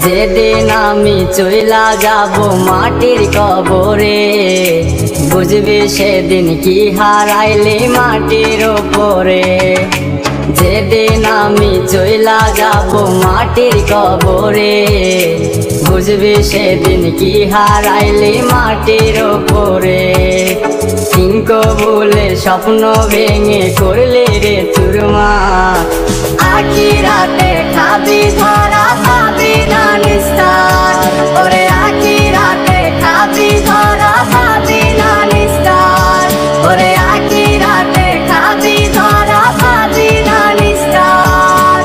যেদিন আমি চইলা যাব মাটির কবরে, বুঝবি সেদিন কি হারাইলি মাটির উপরে। যেদিন আমি চইলা যাব মাটির কবরে, বুঝবি সেদিন কি হারাইলি মাটির উপরে। তিনক বলে স্বপ্ন ভেঙে করলি রে চুরমার, আখিরাতে খাবি ধরা পাবি না নিস্তার। ওরে আখিরাতে খাবি ধরা পাবি না নিস্তার। ওরে আখিরাতে খাবি ধরা পাবি না নিস্তার।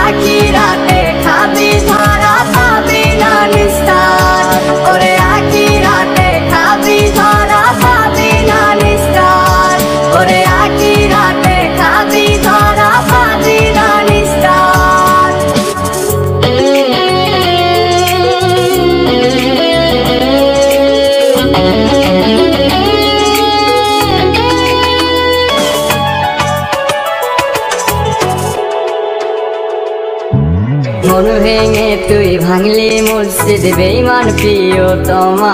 আখিরাতে খাবি ধরা পাবি না নিস্তার। ওরে আখিরাতে খাবি ধরা পাবি না নিস্তার। ওরে আখিরাতে খাবি ধরা পাবি না নিস্তার। মন ভেঙে তুই ভাঙলি মসজিদ বেঈমান প্রিয়তমা,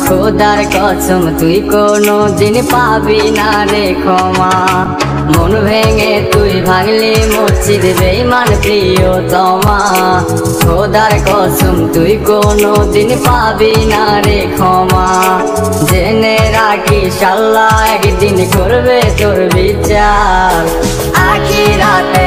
খোদার কসম তুই কোনো দিন পাবি না রে ক্ষমা। মন ভেঙে তুই ভাঙলি মসজিদ বেঈমান প্রিয়তমা, খোদার কসম তুই কোনো দিন পাবি না রে ক্ষমা। জেনে রাখিস আল্লাহ একদিন করবে তোর বিচার, আখিরাতে